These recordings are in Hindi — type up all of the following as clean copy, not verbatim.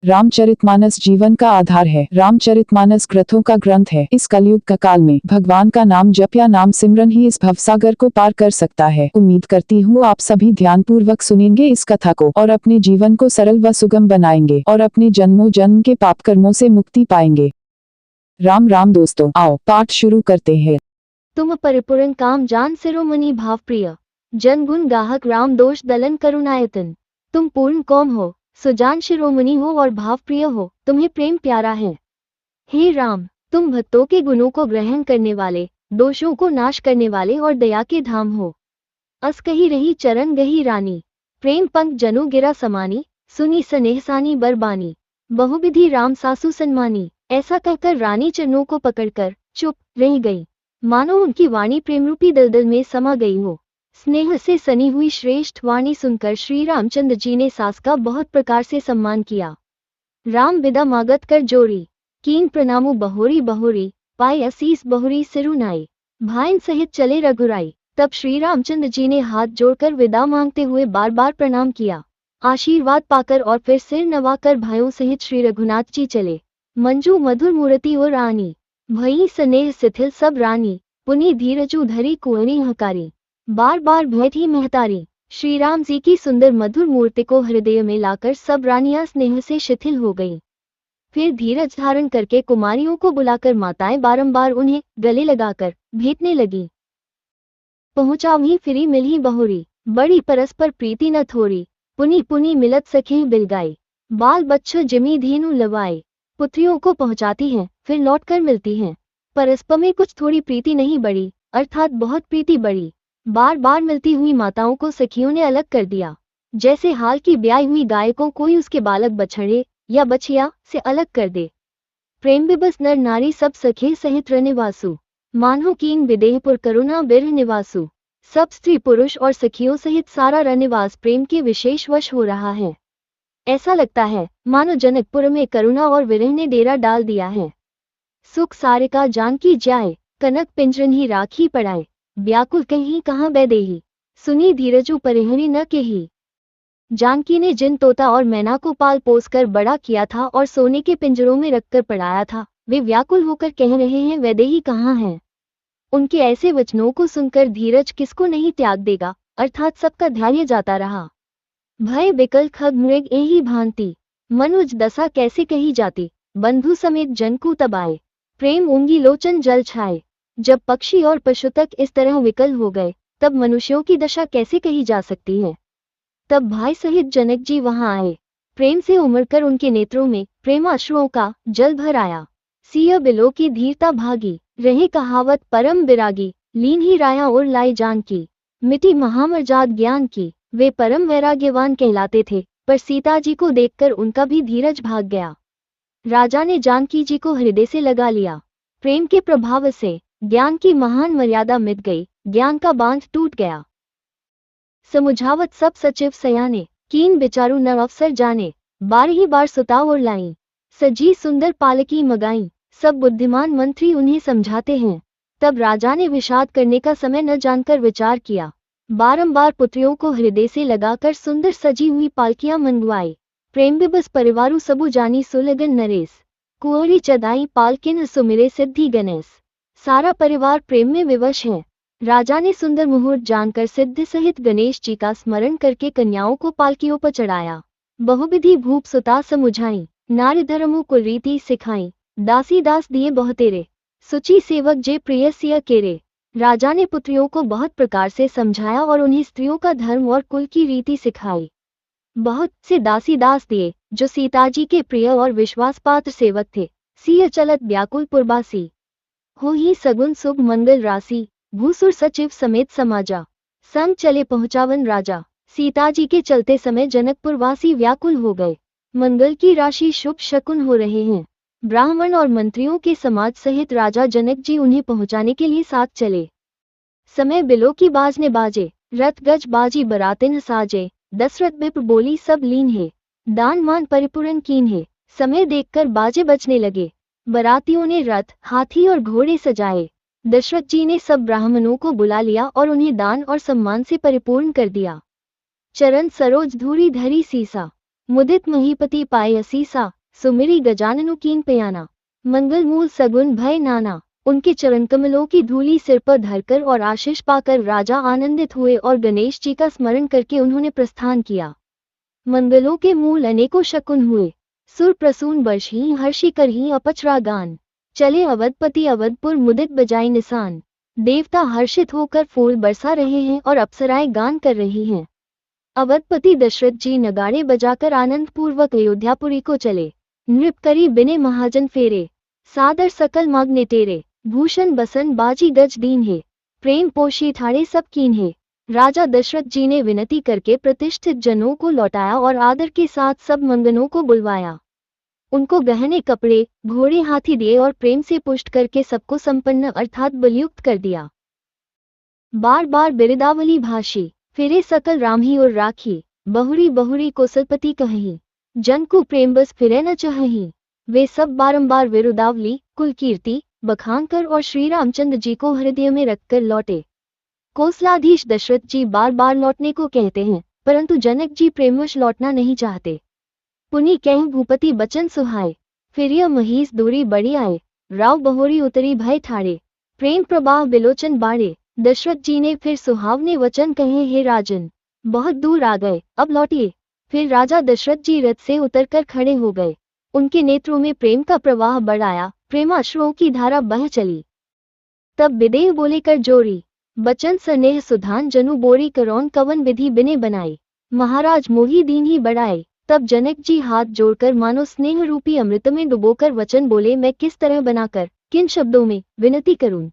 रामचरितमानस जीवन का आधार है। रामचरितमानस ग्रंथों का ग्रंथ है। इस कलयुग का काल में भगवान का नाम जप या नाम सिमरन ही इस भवसागर को पार कर सकता है। उम्मीद करती हूँ आप सभी ध्यानपूर्वक सुनेंगे इस कथा को और अपने जीवन को सरल व सुगम बनाएंगे और अपने जन्मों जन्म के पाप कर्मों से मुक्ति पाएंगे। राम राम दोस्तों, आओ पाठ शुरू करते हैं। तुम परिपूर्ण काम जान शिरोमणि भाव प्रिय, जन गुण गाहक राम दोष दलन करुणायतन। तुम पूर्ण कौम हो, सुजान शिरोमणि हो और भाव प्रिय हो, तुम्हें प्रेम प्यारा है। हे राम, तुम भक्तों के गुणों को ग्रहण करने वाले, दोषों को नाश करने वाले और दया के धाम हो। अस कही रही चरण गही रानी, प्रेम पंख जनु गिरा समानी, सुनी स्नेहसानी बरबानी, बहुविधि राम सासु सन्मानी। ऐसा कहकर रानी चरणों को पकड़कर चुप रह गई, मानो उनकी वाणी प्रेमरूपी दलदल में समा गई हो। स्नेह से सनी हुई श्रेष्ठ वाणी सुनकर श्री रामचंद्र जी ने सास का बहुत प्रकार से सम्मान किया। राम विदा मागत कर जोरी, कीन प्रणामु बहोरी बहोरी, पाए असीस बहुरी सिरुनाई, भाइन सहित चले रघुराई। तब श्री रामचंद्र जी ने हाथ जोड़कर विदा मांगते हुए बार बार प्रणाम किया, आशीर्वाद पाकर और फिर सिर नवाकर भाइयों सहित श्री रघुनाथ जी चले। मंजू मधुर मूर्ति और रानी, भई स्नेह शिथिल सब रानी, पुनि धीरजु धरी कुंवरी हकारी, बार बार बैठी महतारी। श्री राम जी की सुंदर मधुर मूर्ति को हृदय में लाकर सब रानियां स्नेह से शिथिल हो गईं। फिर धीरज धारण करके कुमारियों को बुलाकर माताएं बारंबार उन्हें गले लगाकर भेंटने लगी। पहुंचावी फिरी मिली बहुरी, बड़ी परस्पर प्रीति न थोरी, पुनि पुनि मिलत सखे बिलगाई, बाल बच्चों जिमी धीनु लवाए। पुत्रियों को पहुंचाती हैं, फिर लौटकर मिलती हैं। परस्पर में कुछ थोड़ी प्रीति नहीं बढ़ी, अर्थात बहुत प्रीति बढ़ी। बार बार मिलती हुई माताओं को सखियों ने अलग कर दिया, जैसे हाल की ब्याई हुई गाय को कोई उसके बालक बछड़े या बछिया से अलग कर दे। प्रेम विबस नर नारी सब सखे सहित रनिवासु, मानो कीन विदेहपुर करुणा बिरह निवासु। सब स्त्री पुरुष और सखियों सहित सारा रनिवास प्रेम के विशेष वश हो रहा है। ऐसा लगता है मानो जनकपुर में करुणा और विरह ने डेरा डाल दिया है। सुख सारिका जानकी जाए, कनक पिंजरन ही राखी पड़ाए, व्याकुल कहीं कहाँ बैदेही, सुनी धीरजु परिहरी न केही। जानकी ने जिन तोता और मैना को पाल पोस कर बड़ा किया था और सोने के पिंजरों में रखकर पढ़ाया था, वे व्याकुल होकर कह रहे हैं वैदेही कहाँ है। उनके ऐसे वचनों को सुनकर धीरज किसको नहीं त्याग देगा, अर्थात सबका धैर्य जाता रहा। भय बिकल खग मृग एही भांति, मनुज दशा कैसे कही जाती, बंधु समेत जन को तब आए, प्रेम ऊंगी लोचन जल छाए। जब पक्षी और पशु तक इस तरह विकल हो गए, तब मनुष्यों की दशा कैसे कही जा सकती है। तब भाई सहित जनक जी वहां आए, प्रेम से उमड़कर उनके नेत्रों में प्रेमाश्रुओं का जल भर आया। सिया बिलो की धीरता भागी, रहे कहावत परम विरागी, लीन ही राया और लाई जान की, मिटी महामर्जाद ज्ञान की। वे परम वैराग्यवान कहलाते थे, पर सीता जी को देखकर उनका भी धीरज भाग गया। राजा ने जानकी जी को हृदय से लगा लिया। प्रेम के प्रभाव से ज्ञान की महान मर्यादा मिट गई, ज्ञान का बांध टूट गया। समुझावत सब सचिव सयाने, कीन विचारु न अवसर जाने, बार ही बार सुता और लाई, सजी सुंदर पालकी मगाई। सब बुद्धिमान मंत्री उन्हें समझाते हैं। तब राजा ने विषाद करने का समय न जानकर विचार किया, बारंबार पुत्रियों को हृदय से लगाकर सुंदर सजी हुई पालकियां मंगवाई। प्रेम विबस परिवारु सबु जानी सुलगन नरेश, कुंवरी चदाई पालकिन सुमिरे सिद्धि गणेश। सारा परिवार प्रेम में विवश है। राजा ने सुंदर मुहूर्त जानकर सिद्ध सहित गणेश जी का स्मरण करके कन्याओं को पालकियों पर चढ़ाया। बहुविधि भूप सुता समुझाई, नारी धर्मु कुल रीति सिखाई, दासी दास दिए बहुतेरे, सुचि सेवक जे प्रिय सिय केरे। राजा ने पुत्रियों को बहुत प्रकार से समझाया और उन्हें स्त्रियों का धर्म और कुल की रीति सिखाई। बहुत से दासी दास दिए, जो सीताजी के प्रिय और विश्वास पात्र सेवक थे। सिय चलत व्याकुल पुरबासी, हो ही सगुन शुभ मंगल राशि, भूसुर सचिव समेत समाजा, संग चले पहुंचावन राजा। सीताजी के चलते समय जनकपुरवासी व्याकुल हो गए। मंगल की राशि शुभ शकुन हो रहे हैं। ब्राह्मण और मंत्रियों के समाज सहित राजा जनक जी उन्हें पहुंचाने के लिए साथ चले। समय बिलो की बाज ने बाजे, रथ गज बाजी बरातिन साजे, दशरथ विप्र बोली सब लीन है, दान मान परिपूर्ण कीन है। समय देखकर बाजे बजने लगे। बरातियों ने रथ हाथी और घोड़े सजाए। दशरथ जी ने सब ब्राह्मणों को बुला लिया और उन्हें दान और सम्मान से परिपूर्ण कर दिया। चरण सरोज धूरी धरी सीसा, मुदित महीपति पाए असीसा, सुमिरी गजाननु कीन पयाना। मंगल मूल सगुन भय नाना। उनके चरण कमलों की धूली सिर पर धरकर और आशीष पाकर राजा आनंदित हुए और गणेश जी का स्मरण करके उन्होंने प्रस्थान किया। मंगलों के मूल अनेकों शकुन हुए, सुर प्रसून बर्षही हर्षि करही अपचरा गान। चले अवधपति अवधपुर मुदित बजाई निशान। देवता हर्षित होकर फूल बरसा रहे हैं और अप्सराएं गान कर रही हैं। अवधपति दशरथ जी नगाड़े बजाकर आनंद पूर्वक अयोध्यापुरी को चले। नृप करी बिने महाजन फेरे, सादर सकल माग्ने तेरे। भूषण बसन बाजी गज दीन है, प्रेम पोषी ठाड़े सब कीन है। राजा दशरथ जी ने विनती करके प्रतिष्ठित जनों को लौटाया और आदर के साथ सब मंगनों को बुलवाया। उनको गहने कपड़े, घोड़े हाथी दिए और प्रेम से पुष्ट करके सबको संपन्न अर्थात बलयुक्त कर दिया। बार बार बिरदावली भाषी, फिरे सकल रामही और राखी। बहुरी बहुरी कोसलपति कही, जन को प्रेम बस फिरे न चाही। वे सब बारंबार विरुदावली कुल कीर्ति बखान कर और श्री रामचंद्र जी को हृदय में रखकर लौटे। कोसलाधीश दशरथ जी बार बार लौटने को कहते हैं, परंतु जनक जी प्रेमवश लौटना नहीं चाहते। पुनि कहीं भूपति बचन सुहाए, फिर यह महीस दूरी बड़ी आए। राव बहोरी उतरी भय ठाड़े, प्रेम प्रवाह बिलोचन बाड़े। दशरथ जी ने फिर सुहावने वचन कहे, हे राजन बहुत दूर आ गए, अब लौटिए। फिर राजा दशरथ जी रथ से उतरकर खड़े हो गए। उनके नेत्रों में प्रेम का प्रवाह बढ़ाया, प्रेमाश्रुओं की धारा बह चली। तब विदेह बोले कर जोरी, बचन स्नेह सुधान जनु बोरी करौन कवन विधि बिने बनाई। महाराज मोही दीन ही बढ़ाए। तब जनक जी हाथ जोड़कर मानो स्नेह रूपी अमृत में डुबोकर वचन बोले, मैं किस तरह बनाकर किन शब्दों में विनती करूं।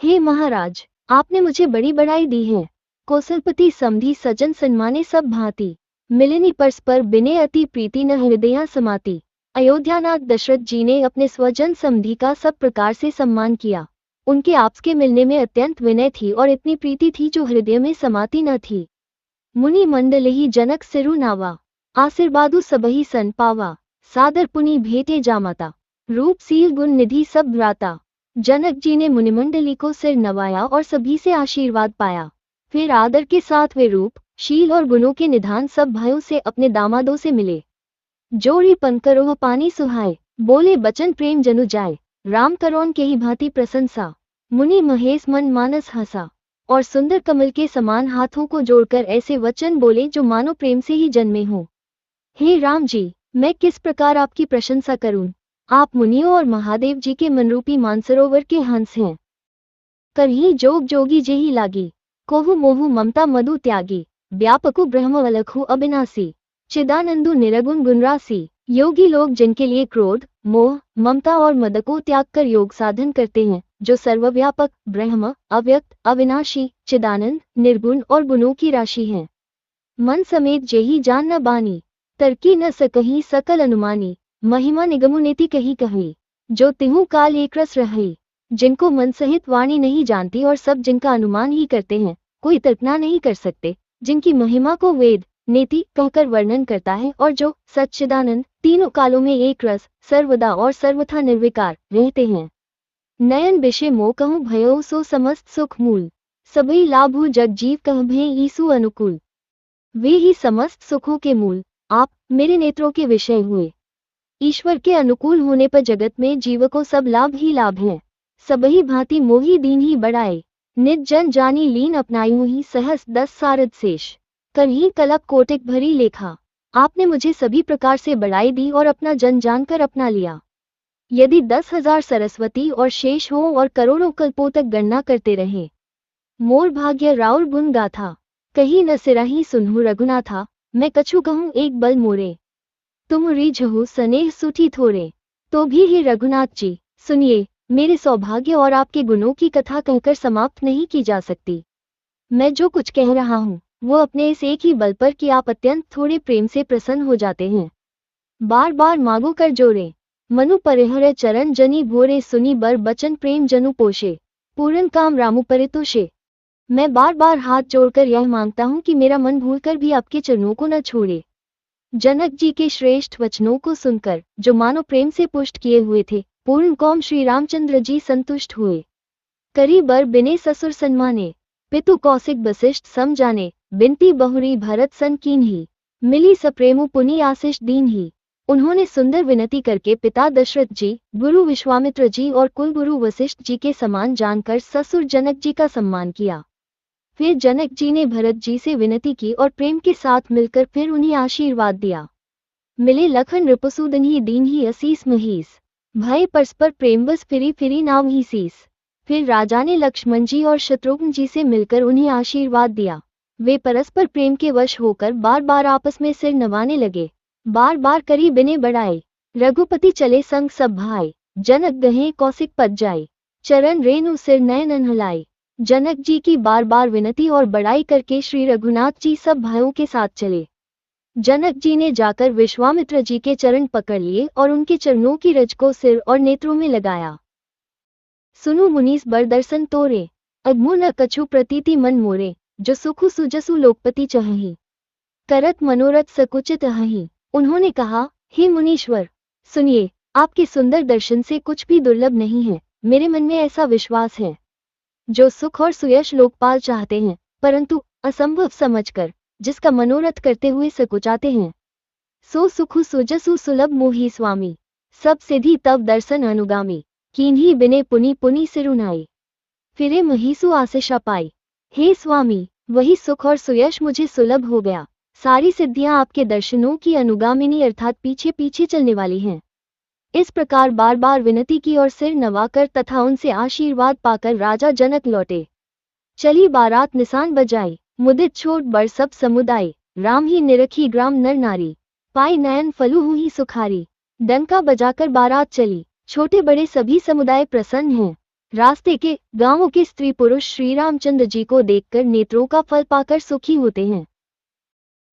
हे महाराज, आपने मुझे बड़ी बड़ाई दी है। कौशलपति समधी सजन सन्माने सब भांति, मिलनी परस्पर बिने अति प्रीति न हृदया समाती। अयोध्यानाथ दशरथ जी ने अपने स्वजन समधी का सब प्रकार से सम्मान किया। उनके आपस के मिलने में अत्यंत विनय थी और इतनी प्रीति थी जो हृदय में समाती न थी। मुनि मंडल ही जनक सिरु नावा, आशीर्वादु सबही सन पावा। सादर पुनि भेटे जामाता, रूप सील गुण निधि सब भ्राता। जनक जी ने मुनिमंडली को सिर नवाया और सभी से आशीर्वाद पाया। फिर आदर के साथ वे रूप, शील और गुणों के निधान सब भाइयों से अपने दामादों से मिले। जोड़ी पंकरोह पानी सुहाए, बोले बचन प्रेम जनु जाए। राम करौन के ही भांति प्रशंसा, मुनि महेश मन मानस हंसा। और सुंदर कमल के समान हाथों को जोड़कर ऐसे वचन बोले जो मानो प्रेम से ही जन्मे हों। हे राम जी, मैं किस प्रकार आपकी प्रशंसा करूं। आप मुनियों और महादेव जी के मनरूपी मानसरोवर के हंस हैं। करही जोग जोगी जेही लागी, कोहु मोहु ममता मधु त्यागी। व्यापकु ब्रह्म अलखु अविनाशी, चिदानंदु निरगुण गुणराशि। योगी लोग जिनके लिए क्रोध, मोह, ममता और मद को त्याग कर योग साधन करते हैं, जो सर्वव्यापक, ब्रह्म, अव्यक्त, अविनाशी, चिदानंद, निर्गुण और गुणों की राशि हैं। मन समेत जेही जान न बानी, तर्की न सकही सकल अनुमानी। महिमा निगमुनेति कही कही, जो तिहु काल एक रस रही। जिनको मन सहित वाणी नहीं जानती और सब जिनका अनुमान ही करते हैं, कोई कल्पना नहीं कर सकते। जिनकी महिमा को वेद नेति कहकर वर्णन करता है और जो सच्चिदानंद तीनों कालों में एक रस, सर्वदा और सर्वथा निर्विकार रहते हैं। नयन विषय मोह कहूँ भयो सो समस्त सुख मूल, सभी लाभु जग जीव कह भय ईसु अनुकूल। वे ही समस्त सुखों के मूल, आप मेरे नेत्रों के विषय हुए। ईश्वर के अनुकूल होने पर जगत में जीव को सब लाभ ही लाभ हैं। सबही भांति मोही दीन ही बढ़ाए, निज जन जानी लीन अपनायु ही सहस 10 सारद शेष। करही कलप कोटिक भरी लेखा, आपने मुझे सभी प्रकार से बढ़ाई दी और अपना जन जानकर अपना लिया। यदि 10,000 सरस्वती और शेष हो और करोड़ों कल्पों तक गणना करते रहे, मोर भाग्य राउर गुण गाथा। कही न सिराही सुनहु रघुनाथा, मैं कछु कहूँ एक बल मोरे। तुम रिझहु सनेह सुठी थोरे, तो भी हे रघुनाथ जी सुनिए, मेरे सौभाग्य और आपके गुणों की कथा कहकर समाप्त नहीं की जा सकती। मैं जो कुछ कह रहा हूँ वो अपने इस एक ही बल पर कि आप अत्यंत थोड़े प्रेम से प्रसन्न हो जाते हैं। बार बार मांगो कर जोरे, मनु परिहर चरण जनी भोरे। सुनी बर बचन प्रेम जनु पोषे, पूरन काम रामु परितोषे। मैं बार बार हाथ जोड़कर यह मांगता हूँ कि मेरा मन भूलकर भी आपके चरणों को न छोड़े। जनक जी के श्रेष्ठ वचनों को सुनकर जो मानो प्रेम से पुष्ट किए हुए थे, पूर्ण कौम श्री रामचंद्र जी संतुष्ट हुए। करी बर बिने ससुर सन्माने, पितु कौशिक वशिष्ठ सम जाने। बिनती बहुरी भरत सन कीन्ही, मिली सप्रेमु पुनि आशीष दीन ही। उन्होंने सुंदर विनती करके पिता दशरथ जी, गुरु विश्वामित्र जी और कुलगुरु वशिष्ठ जी के समान जानकर ससुर जनक जी का सम्मान किया। फिर जनक जी ने भरत जी से विनती की और प्रेम के साथ मिलकर फिर उन्हें आशीर्वाद दिया। मिले लखन रिपुसूदन ही दीन ही असीस महीस, भय परस्पर प्रेम बस फिरी फिरी नाम ही सीस। फिर राजा ने लक्ष्मण जी और शत्रुघ्न जी से मिलकर उन्हें आशीर्वाद दिया। वे परस्पर प्रेम के वश होकर बार बार आपस में सिर नवाने लगे, बार बार करी बिने बढ़ाए। रघुपति चले संग सब भाई, जनक गहे कौशिक पद जाए। चरण रेणु सिर नयन हलाए। जनक जी की बार बार विनती और बड़ाई करके श्री रघुनाथ जी सब भाइयों के साथ चले। जनक जी ने जाकर विश्वामित्र जी के चरण पकड़ लिए और उनके चरणों की रज को सिर और नेत्रों में लगाया। सुनु मुनीस बर दर्शन तोरे, अगमु न कछु प्रतीति मन मोरे। जो सुखु सुजसु लोकपति चहहि, करत मनोरथ सकुचित हहि। उन्होंने कहा, हे मुनीश्वर, सुनिए, आपके सुंदर दर्शन से कुछ भी दुर्लभ नहीं है। मेरे मन में ऐसा विश्वास है, जो सुख और सुयश लोकपाल चाहते हैं, परंतु असंभव समझकर जिसका मनोरथ करते हुए सकुचाते हैं, सो सुखु सुजसु सुलभ मोहि स्वामी। सब सिद्धि तब दर्शन अनुगामी, कीन्ही बिने पुनि पुनि सिरुनाई। फिरे महीसु आशीषा पाई। हे स्वामी, वही सुख और सुयश मुझे सुलभ हो गया। सारी सिद्धियां आपके दर्शनों की अनुगामिनी अर्थात पीछे पीछे चलने वाली हैं। इस प्रकार बार बार विनती की और सिर नवाकर तथा उनसे आशीर्वाद पाकर राजा जनक लौटे। चली बारात निशान बजाई, मुदित छोट बड़ सब समुदाय। राम ही निरखी ग्राम नर नारी, पाई नयन फलु हुई सुखारी। डंका बजाकर बारात चली, छोटे बड़े सभी समुदाय प्रसन्न हैं। रास्ते के गांवों के स्त्री पुरुष श्री रामचंद्र जी को देखकर नेत्रों का फल पाकर सुखी होते हैं।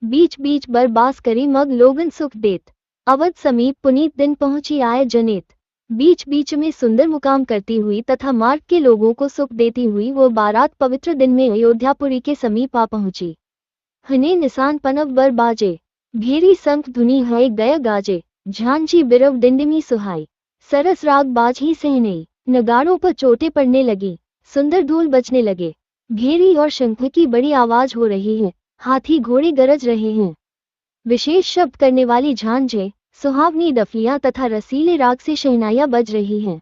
बीच बीच बरबास करी मग लोगन सुख देत, अवध समीप पुनीत दिन पहुंची आए जनेत। बीच बीच में सुंदर मुकाम करती हुई तथा मार्ग के लोगों को सुख देती हुई वो बारात पवित्र दिन में अयोध्यापुरी के समीप आ पहुंची। हने निशान पनव बर बाजे, भेरी संख धुनी है गय गाजे। झांझी बिरव डिंडिमी सुहाई, सरस राग बाज ही सहनई। नगाड़ों पर चोटें पड़ने लगी, सुंदर धूल बजने लगे। भेरी और शंख की बड़ी आवाज हो रही है, हाथी घोड़े गरज रहे हैं। विशेष शब्द करने वाली झांझें, सुहावनी डफलियां तथा रसीले राग से शहनाइयां बज रही हैं।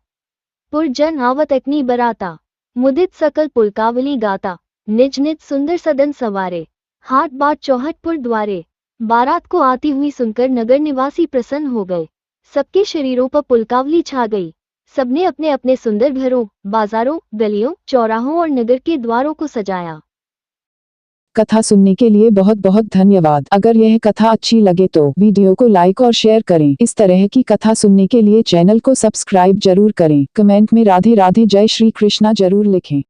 पुरजन आवत अग्नि बराता, मुदित सकल पुलकावली गाता। निज निज सुंदर सदन सवारे, हाट बाट चौहटपुर द्वारे। बारात को आती हुई सुनकर नगर निवासी प्रसन्न हो गए। सबके शरीरों पर पुलकावली छा गई। सबने अपने अपने सुंदर घरों, बाजारों, गलियों, चौराहों और नगर के द्वारों को सजाया। कथा सुनने के लिए बहुत बहुत धन्यवाद। अगर यह कथा अच्छी लगे तो वीडियो को लाइक और शेयर करें। इस तरह की कथा सुनने के लिए चैनल को सब्सक्राइब जरूर करें। कमेंट में राधे राधे जय श्री कृष्णा जरूर लिखें।